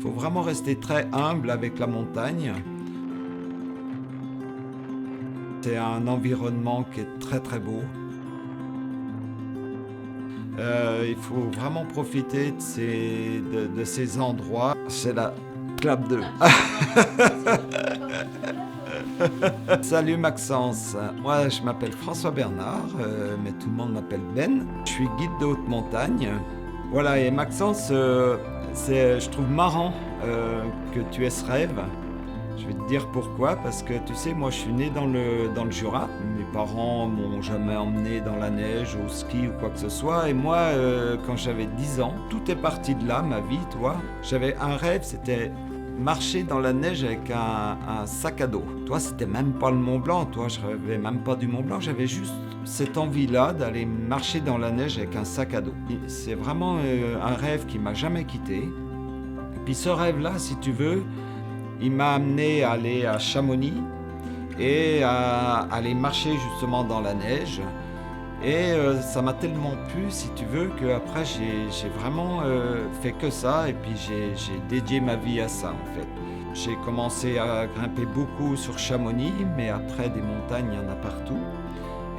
faut vraiment rester très humble avec la montagne. C'est un environnement qui est très très beau. Il faut vraiment profiter de ces endroits. C'est la clap 2. Salut Maxence, moi je m'appelle François Bernard, mais tout le monde m'appelle Ben. Je suis guide de haute montagne. Voilà, et Maxence, je trouve marrant que tu aies ce rêve. Je vais te dire pourquoi, parce que tu sais, moi je suis né dans le Jura. Mes parents m'ont jamais emmené dans la neige, au ski ou quoi que ce soit. Et moi, quand j'avais 10 ans, tout est parti de là, ma vie, toi. J'avais un rêve, c'était marcher dans la neige avec un sac à dos. Toi, c'était même pas le Mont Blanc, toi, je rêvais même pas du Mont Blanc. J'avais juste cette envie-là d'aller marcher dans la neige avec un sac à dos. C'est vraiment un rêve qui m'a jamais quitté. Et puis ce rêve-là, si tu veux, il m'a amené à aller à Chamonix et à aller marcher justement dans la neige. Et ça m'a tellement plu, si tu veux, qu'après j'ai vraiment fait que ça et puis j'ai dédié ma vie à ça en fait. J'ai commencé à grimper beaucoup sur Chamonix, mais après des montagnes, il y en a partout.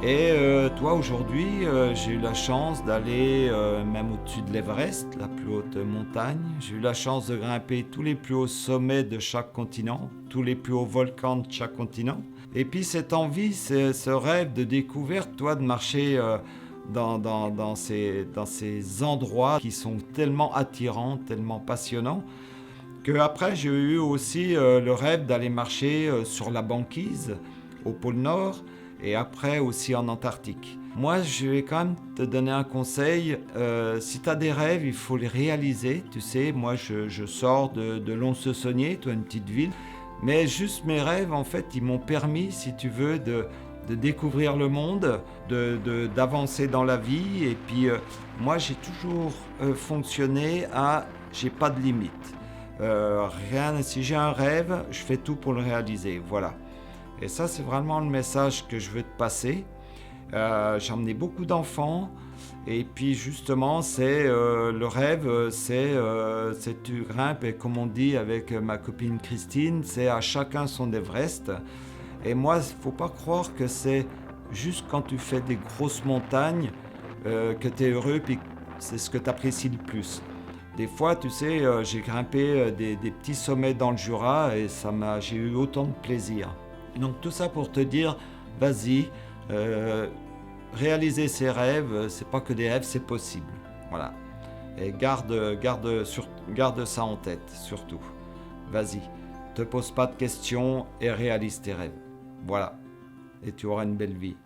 Et toi, aujourd'hui, j'ai eu la chance d'aller même au-dessus de l'Everest, la plus haute montagne. J'ai eu la chance de grimper tous les plus hauts sommets de chaque continent, tous les plus hauts volcans de chaque continent. Et puis cette envie, ce rêve de découverte, toi, de marcher dans ces endroits qui sont tellement attirants, tellement passionnants, que après j'ai eu aussi le rêve d'aller marcher sur la banquise au pôle Nord, et après aussi en Antarctique. Moi, je vais quand même te donner un conseil. Si tu as des rêves, il faut les réaliser. Tu sais, moi, je sors de Lons-le-Saunier, toi, une petite ville. Mais juste mes rêves, en fait, ils m'ont permis, si tu veux, de découvrir le monde, d'avancer dans la vie. Et puis, moi, j'ai toujours fonctionné à j'ai pas de limite. Si j'ai un rêve, je fais tout pour le réaliser. Voilà. Et ça, c'est vraiment le message que je veux te passer. J'ai emmené beaucoup d'enfants. Et puis, justement, le rêve, c'est tu grimpes. Et comme on dit avec ma copine Christine, c'est à chacun son Everest. Et moi, il ne faut pas croire que c'est juste quand tu fais des grosses montagnes que tu es heureux. Puis c'est ce que tu apprécies le plus. Des fois, tu sais, j'ai grimpé des petits sommets dans le Jura et j'ai eu autant de plaisir. Donc tout ça pour te dire, vas-y, réaliser ses rêves, c'est pas que des rêves, c'est possible. Voilà. Et garde ça en tête, surtout. Vas-y, te pose pas de questions et réalise tes rêves. Voilà. Et tu auras une belle vie.